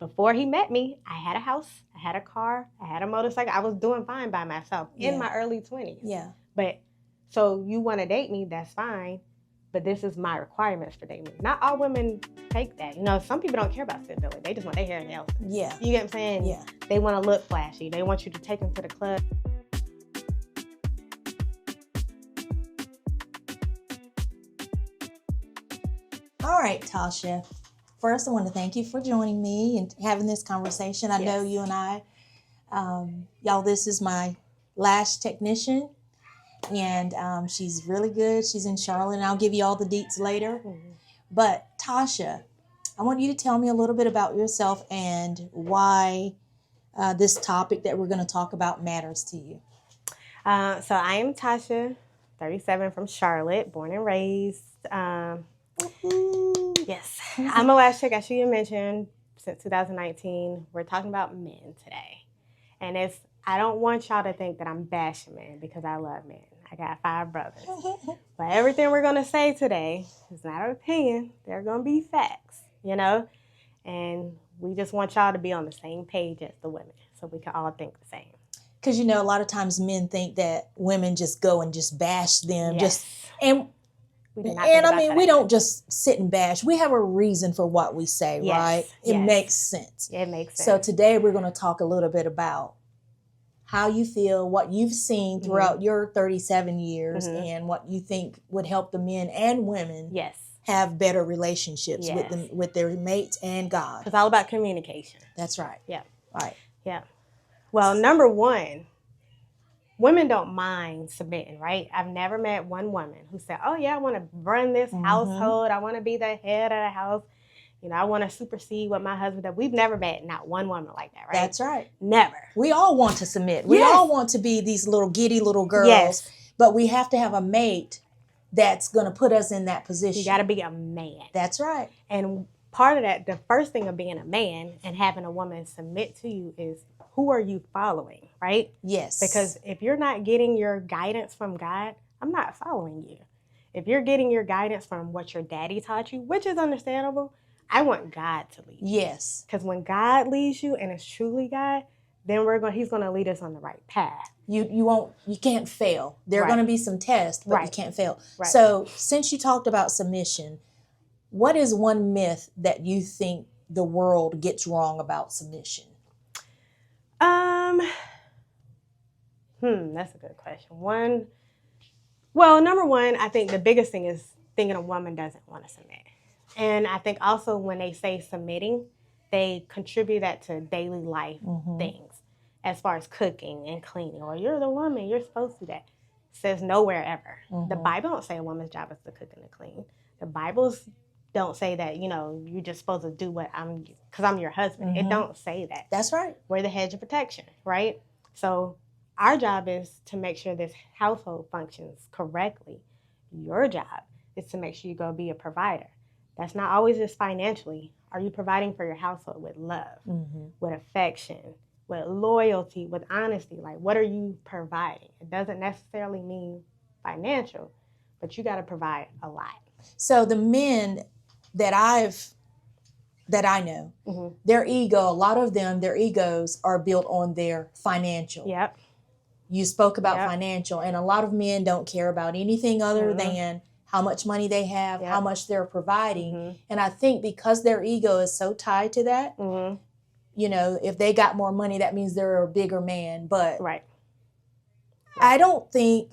before he met me, I had a house, I had a car, I had a motorcycle. I was doing fine by myself in my early 20s. Yeah. But so you want to date me, that's fine. But this is my requirements for dating me. Not all women take that. You know, some people don't care about stability. They just want their hair and nails. Yeah. You get what I'm saying? Yeah. They want to look flashy. They want you to take them to the club. All right, Tasha. First, I want to thank you for joining me and having this conversation. I know you and I, y'all, this is my lash technician, and she's really good. She's in Charlotte, and I'll give you all the deets later. Mm-hmm. But Tasha, I want you to tell me a little bit about yourself and why this topic that we're going to talk about matters to you. So I am Tasha, 37, from Charlotte, born and raised. Yes, I'm a lash tech, as you mentioned, since 2019. We're talking about men today. And I don't want y'all to think that I'm bashing men, because I love men. I got 5 brothers. But everything we're going to say today is not our opinion. They're going to be facts, you know? And we just want y'all to be on the same page as the women, so we can all think the same. Because, you know, a lot of times men think that women just go and just bash them. Yes. We don't just sit and bash. We have a reason for what we say, right? It makes sense. It makes sense. So today we're going to talk a little bit about how you feel, what you've seen throughout your 37 years, and what you think would help the men and women have better relationships with their mates and God. It's all about communication. That's right. Yeah. Right. Yeah. Well, number one, women don't mind submitting, right? I've never met one woman who said, oh, yeah, I want to run this household. I want to be the head of the house. You know, I want to supersede what my husband does. We've never met not one woman like that, right? That's right. Never. We all want to submit. We all want to be these little giddy little girls, but we have to have a mate that's going to put us in that position. You got to be a man. That's right. And part of that, the first thing of being a man and having a woman submit to you is, who are you following, right? Yes. Because if you're not getting your guidance from God, I'm not following you. If you're getting your guidance from what your daddy taught you, which is understandable, I want God to lead you. Yes. Because when God leads you and it's truly God, then He's going to lead us on the right path. You can't fail. There are going to be some tests, but you can't fail. Right. So since you talked about submission, what is one myth that you think the world gets wrong about submission? That's a good question. Number one, I think the biggest thing is thinking a woman doesn't want to submit. And I think also when they say submitting, they contribute that to daily life things, as far as cooking and cleaning. Or you're the woman, you're supposed to do that. It says nowhere ever. The Bible don't say a woman's job is to cook and to clean. The Bibles don't say that, you know, you're just supposed to do because I'm your husband. It don't say that. That's right. We're the hedge of protection, right? So our job is to make sure this household functions correctly. Your job is to make sure you go be a provider. That's not always just financially. Are you providing for your household with love, with affection, with loyalty, with honesty? Like, what are you providing? It doesn't necessarily mean financial, but you got to provide a lot. So the men that I know, their ego, a lot of them, their egos are built on their financial. Yep. You spoke about financial, and a lot of men don't care about anything other than how much money they have, how much they're providing. And I think because their ego is so tied to that, you know, if they got more money, that means they're a bigger man. But I don't think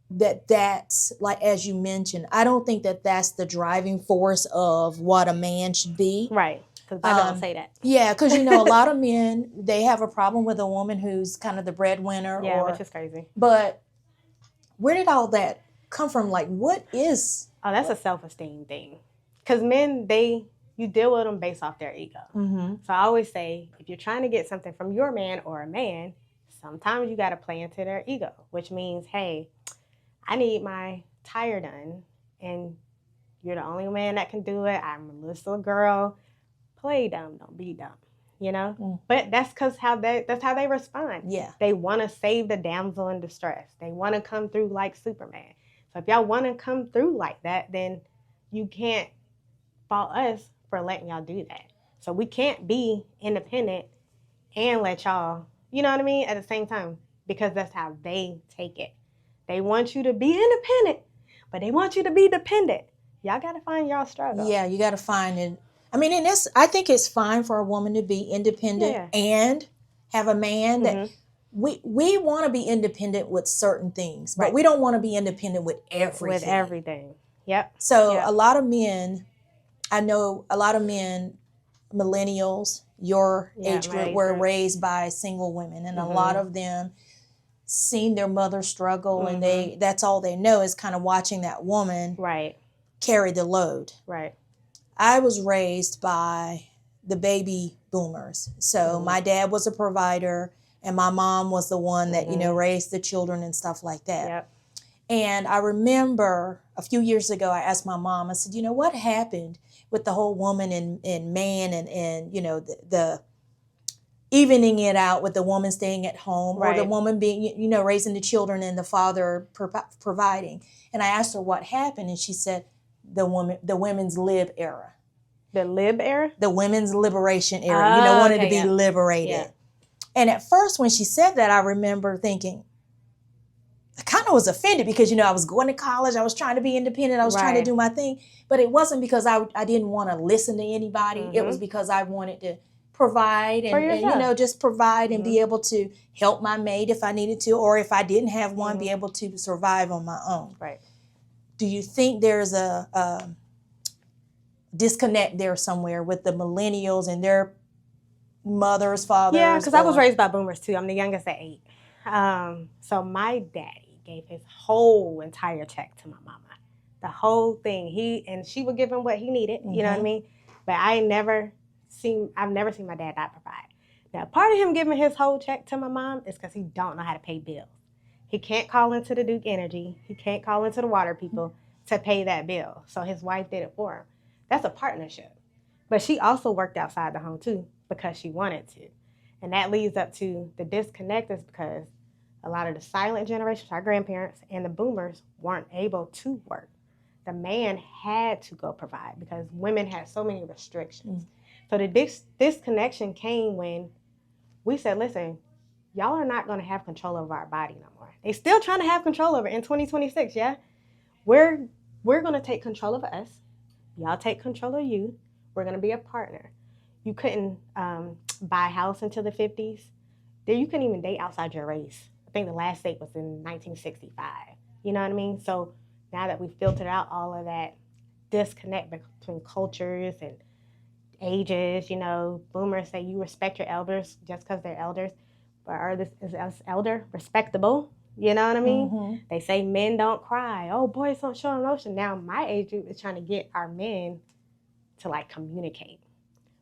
that's, like, as you mentioned, I don't think that that's the driving force of what a man should be. Right. Because I don't say that. Yeah, because, you know, a lot of men, they have a problem with a woman who's kind of the breadwinner. Yeah, which is crazy. But where did all that come from? Like, what is... Oh, that's a self-esteem thing. Because men, you deal with them based off their ego. So I always say, if you're trying to get something from your man or a man, sometimes you got to play into their ego, which means, hey, I need my tire done, and you're the only man that can do it. I'm a little girl. Play dumb, don't be dumb, you know? But that's that's how they respond. Yeah. They want to save the damsel in distress. They want to come through like Superman. So if y'all want to come through like that, then you can't fault us for letting y'all do that. So we can't be independent and let y'all, you know what I mean, at the same time, because that's how they take it. They want you to be independent, but they want you to be dependent. Y'all got to find y'all struggle. Yeah, you got to find it. I mean, I think it's fine for a woman to be independent and have a man that we want to be independent with certain things, but we don't want to be independent with everything. With everything. Yep. So a lot of men, I know a lot of men, millennials, your age group, were raised by single women, and a lot of them seen their mother struggle, and that's all they know is kind of watching that woman carry the load. Right. I was raised by the baby boomers. So my dad was a provider, and my mom was the one that, raised the children and stuff like that. Yep. And I remember a few years ago, I asked my mom, I said, what happened with the whole woman and man and the evening it out with the woman staying at home or the woman being, raising the children and the father providing. And I asked her what happened, and she said, the women's lib era. The lib era? The women's liberation era. Wanted to be liberated. Yeah. And at first when she said that, I remember thinking, I kind of was offended because, I was going to college. I was trying to be independent. I was trying to do my thing. But it wasn't because I didn't want to listen to anybody. It was because I wanted to provide and just provide and be able to help my mate if I needed to, or if I didn't have one, be able to survive on my own. Right. Do you think there's a disconnect there somewhere with the millennials and their mothers, fathers? Yeah, because I was raised by boomers too. I'm the youngest at 8. So my daddy gave his whole entire check to my mama. The whole thing. She would give him what he needed, you know what I mean? But I've never seen my dad not provide. Now, part of him giving his whole check to my mom is because he don't know how to pay bills. He can't call into the Duke Energy. He can't call into the water people to pay that bill. So his wife did it for him. That's a partnership. But she also worked outside the home too because she wanted to. And that leads up to the disconnect is because a lot of the silent generations, our grandparents and the boomers, weren't able to work. The man had to go provide because women had so many restrictions. So the disconnection came when we said, listen, y'all are not going to have control over our body no more. They still trying to have control over it in 2026, yeah? We're going to take control of us. Y'all take control of you. We're going to be a partner. You couldn't buy a house until the 50s. You couldn't even date outside your race. I think the last date was in 1965. You know what I mean? So now that we've filtered out all of that disconnect between cultures and ages, boomers say you respect your elders just because they're elders. But is this elder respectable? You know what I mean? They say men don't cry. Oh, boys don't show emotion. Now my age group is trying to get our men to communicate.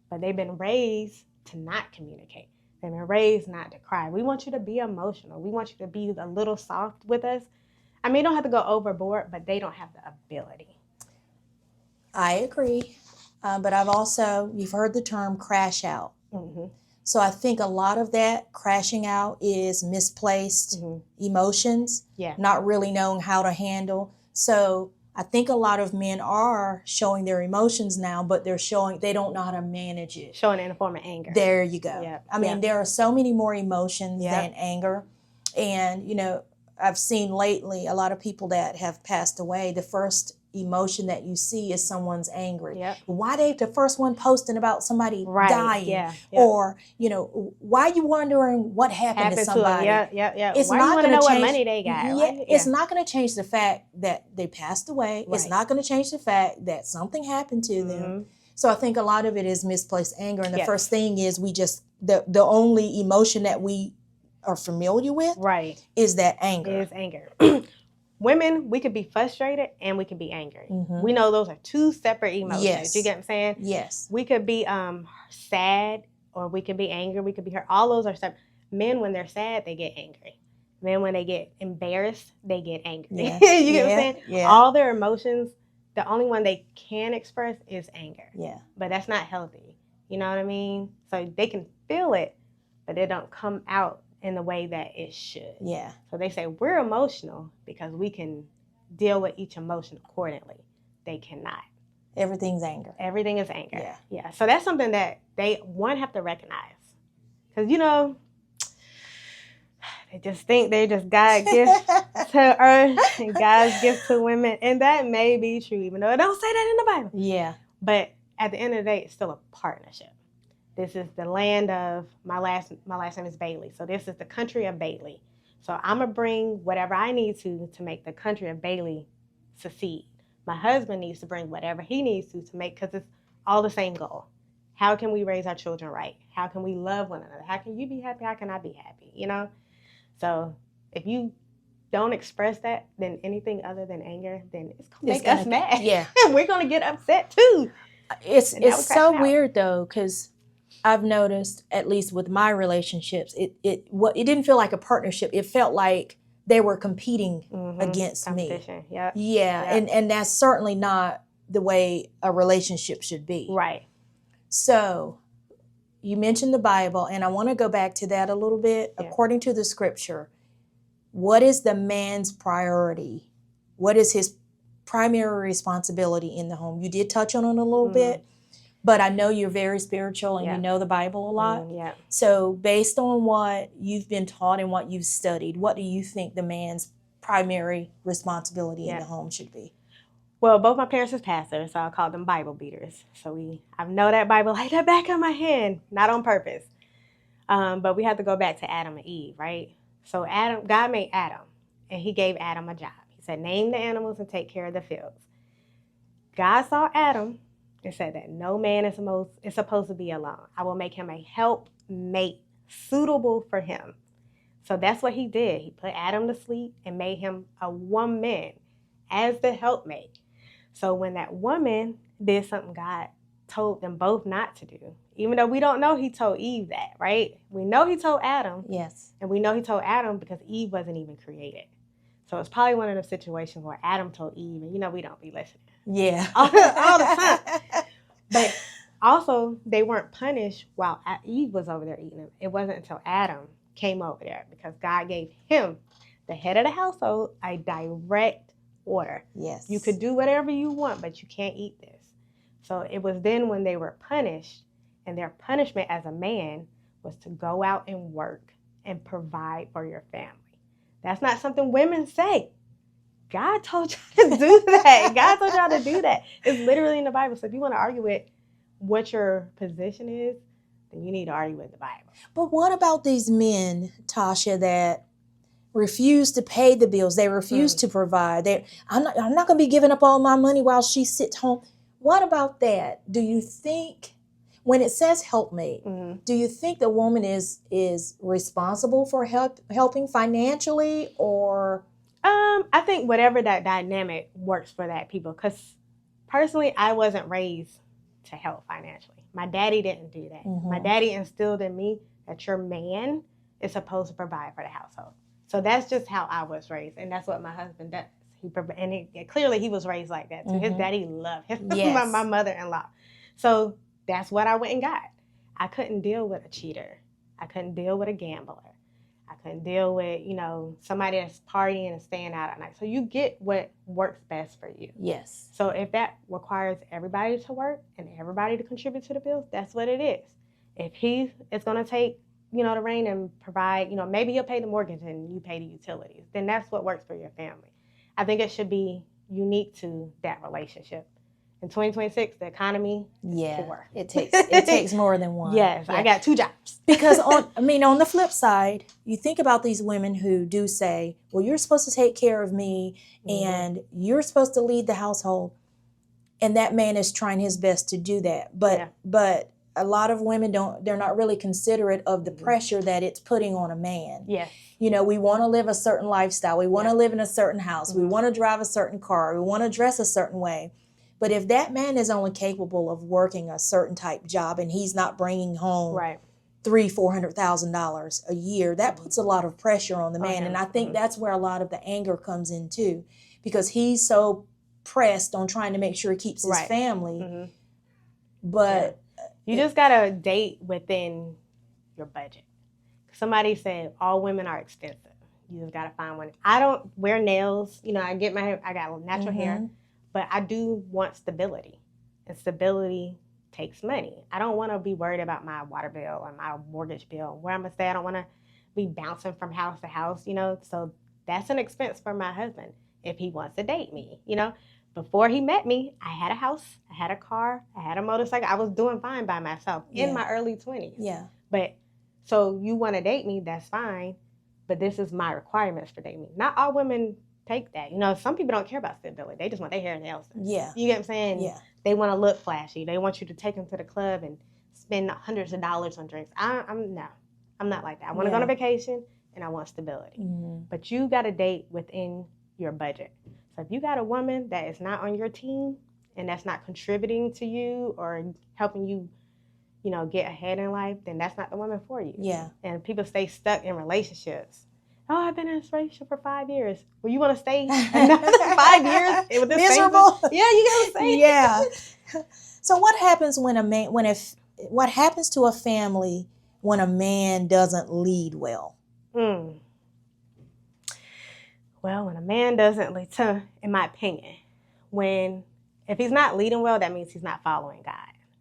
But they've been raised to not communicate. They've been raised not to cry. We want you to be emotional. We want you to be a little soft with us. I mean, you don't have to go overboard, but they don't have the ability. I agree. But you've heard the term crash out. So I think a lot of that crashing out is misplaced emotions, not really knowing how to handle. So I think a lot of men are showing their emotions now, but they don't know how to manage it. Showing it in the form of anger. There you go. Yep. I mean, there are so many more emotions than anger. And, I've seen lately a lot of people that have passed away. The first emotion that you see is someone's angry. Yep. Why they the first one posting about somebody dying? Yeah. Or, why you wondering what happened to somebody? Yeah. It's why not you want to know what money they got? It's not going to change the fact that they passed away. Right. It's not going to change the fact that something happened to them. So I think a lot of it is misplaced anger. And the first thing is the only emotion that we are familiar with is that anger. It is anger. Women, we could be frustrated and we could be angry. We know those are two separate emotions. Yes. You get what I'm saying? Yes. We could be sad or we could be angry. We could be hurt. All those are separate. Men, when they're sad, they get angry. Men, when they get embarrassed, they get angry. Yeah. You get what I'm saying? Yeah. All their emotions, the only one they can express is anger. Yeah. But that's not healthy. You know what I mean? So they can feel it, but it don't come out in the way that it should. Yeah. So they say we're emotional because we can deal with each emotion accordingly. They cannot. Everything's anger. Everything is anger. Yeah. Yeah. So that's something that they, one, have to recognize. Because, you know, they just think they just God gifts to earth and God's gift to women. And that may be true, even though it don't say that in the Bible. Yeah. But at the end of the day, it's still a partnership. This is the land of, my last name is Bailey. So this is the country of Bailey. So I'm going to bring whatever I need to make the country of Bailey succeed. My husband needs to bring whatever he needs to make, because it's all the same goal. How can we raise our children right? How can we love one another? How can you be happy? How can I be happy? You know? So if you don't express that, then anything other than anger, then it's going to make us mad. Yeah. We're going to get upset too. It's so weird though, because I've noticed, at least with my relationships, it didn't feel like a partnership. It felt like they were competing against me. Yep. Yeah. Yep. And that's certainly not the way a relationship should be. Right. So you mentioned the Bible, and I want to go back to that a little bit. Yeah. According to the scripture, what is the man's priority? What is his primary responsibility in the home? You did touch on it a little bit, but I know you're very spiritual and you know the Bible a lot. Yeah. So based on what you've been taught and what you've studied, what do you think the man's primary responsibility in the home should be? Well, both my parents is pastors, so I call them Bible beaters. So I know that Bible like the back of my hand, not on purpose. But we have to go back to Adam and Eve, right? So God made Adam, and he gave Adam a job. He said, name the animals and take care of the fields. God saw Adam and said that no man is supposed to be alone. I will make him a helpmate suitable for him. So that's what he did. He put Adam to sleep and made him a woman as the helpmate. So when that woman did something God told them both not to do, even though we don't know he told Eve that, right? We know he told Adam. Yes. And we know he told Adam because Eve wasn't even created. So it's probably one of those situations where Adam told Eve, and we don't be listening. Yeah. all the time. But also, they weren't punished while Eve was over there eating them. It wasn't until Adam came over there, because God gave him, the head of the household, a direct order. Yes. You could do whatever you want, but you can't eat this. So it was then when they were punished, and their punishment as a man was to go out and work and provide for your family. That's not something women say. God told y'all to do that. God told y'all to do that. It's literally in the Bible. So if you want to argue with what your position is, then you need to argue with the Bible. But what about these men, Tasha, that refuse to pay the bills? They refuse to provide. I'm not going to be giving up all my money while she sits home. What about that? Do you think, when it says helpmate, do you think the woman is responsible for helping financially, or? I think whatever that dynamic works for that people. Because personally, I wasn't raised to help financially. My daddy didn't do that. My daddy instilled in me that your man is supposed to provide for the household. So that's just how I was raised, and that's what my husband does. Clearly he was raised like that too. His daddy loved him. Yes. my mother-in-law. So that's what I went and got. I couldn't deal with a cheater. I couldn't deal with a gambler. I couldn't deal with, somebody that's partying and staying out at night. So you get what works best for you. Yes. So if that requires everybody to work and everybody to contribute to the bills, that's what it is. If he is going to take, the reign and provide, maybe he'll pay the mortgage and you pay the utilities, then that's what works for your family. I think it should be unique to that relationship. In 2026, the economy is poor. It takes more than one. Yes, I got 2 jobs. Because on the flip side, you think about these women who do say, well, you're supposed to take care of me and you're supposed to lead the household. And that man is trying his best to do that. But a lot of women they're not really considerate of the pressure that it's putting on a man. Yes. We want to live a certain lifestyle. We want to live in a certain house. We want to drive a certain car. We want to dress a certain way. But if that man is only capable of working a certain type job and he's not bringing home $300,000-$400,000 a year, that puts a lot of pressure on the man. And I think that's where a lot of the anger comes in too, because he's so pressed on trying to make sure he keeps his family. But you just gotta date within your budget. Somebody said all women are expensive. You just gotta find one. I don't wear nails. I got natural hair, but I do want stability. And stability takes money. I don't want to be worried about my water bill or my mortgage bill, where I'm going to stay. I don't want to be bouncing from house to house, So that's an expense for my husband if he wants to date me, Before he met me, I had a house, I had a car, I had a motorcycle. I was doing fine by myself in my early 20s. Yeah. But so you want to date me, that's fine. But this is my requirements for dating me. Not all women take that. Some people don't care about stability. They just want their hair and nails done. Yeah. You get what I'm saying? Yeah. They want to look flashy. They want you to take them to the club and spend hundreds of dollars on drinks. I'm not like that. I want to go on a vacation and I want stability. Mm-hmm. But you got to date within your budget. So if you got a woman that is not on your team and that's not contributing to you or helping you, get ahead in life, then that's not the woman for you. Yeah. And people stay stuck in relationships. Oh, I've been in this relationship for 5 years. Well, you want to stay another 5 years with this miserable? Yeah, you got to stay. Yeah. So what happens what happens to a family when a man doesn't lead well? Well, when a man doesn't lead, in my opinion, if he's not leading well, that means he's not following God.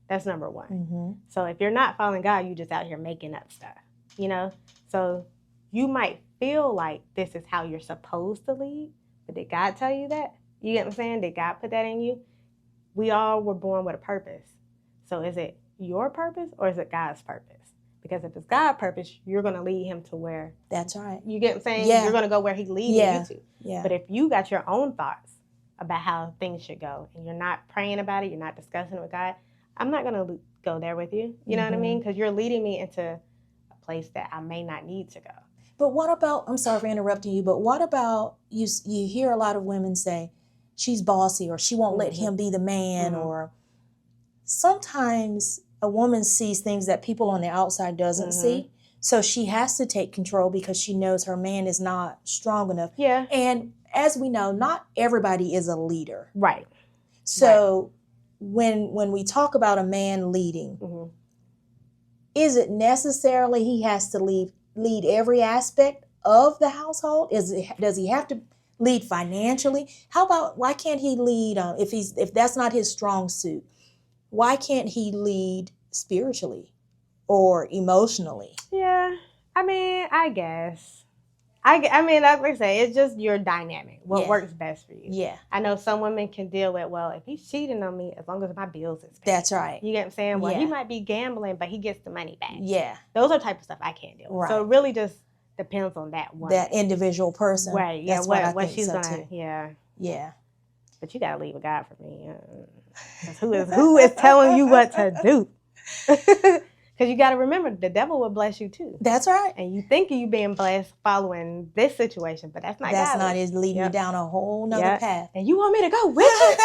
That's number one. Mm-hmm. So if you're not following God, you just out here making up stuff, So you might feel like this is how you're supposed to lead, but did God tell you that? You get what I'm saying? Did God put that in you? We all were born with a purpose. So is it your purpose or is it God's purpose? Because if it's God's purpose, you're going to lead him to where... That's right. You get what I'm saying? Yeah. You're going to go where he's leading you to. Yeah. But if you got your own thoughts about how things should go and you're not praying about it, you're not discussing it with God, I'm not going to go there with you. You know what I mean? Because you're leading me into a place that I may not need to go. But what about, I'm sorry for interrupting you, but what about, you hear a lot of women say, she's bossy or she won't let him be the man, or sometimes a woman sees things that people on the outside doesn't see. So she has to take control because she knows her man is not strong enough. Yeah. And as we know, not everybody is a leader. Right. So when we talk about a man leading, is it necessarily he has to lead every aspect of the household? Does he have to lead financially? How about, why can't he lead if that's not his strong suit? Why can't he lead spiritually or emotionally? Yeah, I mean, I guess. I mean, like I say, it's just your dynamic. What works best for you. Yeah. I know some women can deal with, well, if he's cheating on me, as long as my bills is paid. That's right. You get what I'm saying? Well, he might be gambling, but he gets the money back. Yeah. Those are type of stuff I can't deal with. Right. So it really just depends on that one. That individual person. Right. Yeah. That's what she's going to. Yeah. Yeah. But you got to leave a God for me. Who is telling you what to do? Because you got to remember, the devil will bless you too. That's right. And you think you being blessed following this situation, but that's not God. That's not. It's leading you down a whole nother path. And you want me to go with you?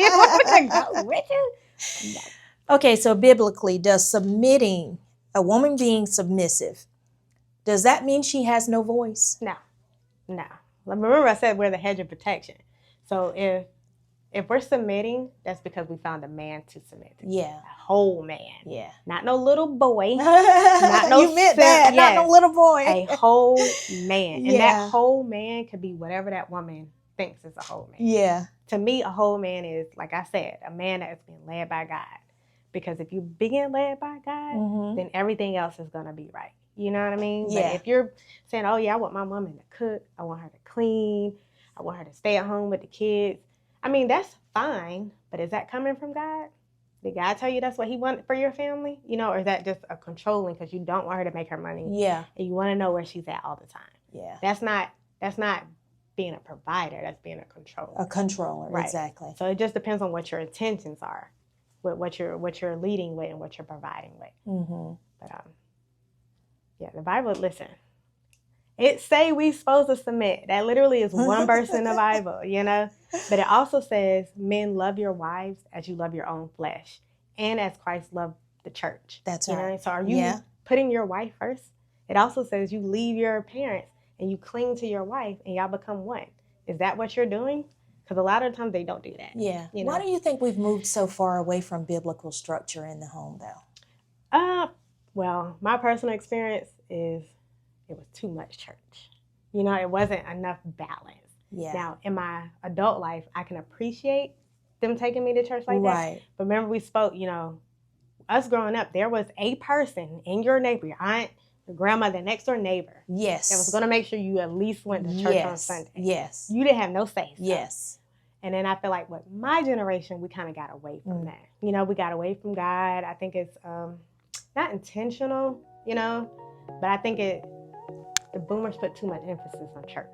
You want me to go with you? No. Okay, so biblically, does a woman being submissive, does that mean she has no voice? No. Remember I said we're the hedge of protection. So if we're submitting, that's because we found a man to submit to. Yeah. A whole man. Yeah. Not no little boy. Not no you meant that. Yes. Not no little boy. A whole man. Yeah. And that whole man could be whatever that woman thinks is a whole man. Yeah. To me, a whole man is, like I said, a man that is being led by God. Because if you being led by God, then everything else is going to be right. You know what I mean? Yeah. But if you're saying, oh, yeah, I want my woman to cook. I want her to clean. I want her to stay at home with the kids. I mean, that's fine, but is that coming from God? Did God tell you that's what he wanted for your family? Or is that just a controlling because you don't want her to make her money? Yeah. And you want to know where she's at all the time. Yeah. That's not being a provider. That's being a controller. A controller, right. Exactly. So it just depends on what your intentions are, with what you're leading with and what you're providing with. But the Bible, listen. It say we supposed to submit. That literally is one verse in the Bible, But it also says, men, love your wives as you love your own flesh, and as Christ loved the church. That's right. So are you putting your wife first? It also says you leave your parents and you cling to your wife and y'all become one. Is that what you're doing? Because a lot of times they don't do that. Yeah. Why do you think we've moved so far away from biblical structure in the home, though? Well, my personal experience is it was too much church. It wasn't enough balance. Yeah. Now, in my adult life, I can appreciate them taking me to church like that. Right. But remember we spoke, you know, us growing up, there was a person in your neighbor, your aunt, your grandmother, next door neighbor. Yes. That was going to make sure you at least went to church on Sunday. Yes. You didn't have no say. So. Yes. And then I feel like with my generation, we kind of got away from that. You know, we got away from God. I think it's not intentional, you know, but I think the boomers put too much emphasis on church.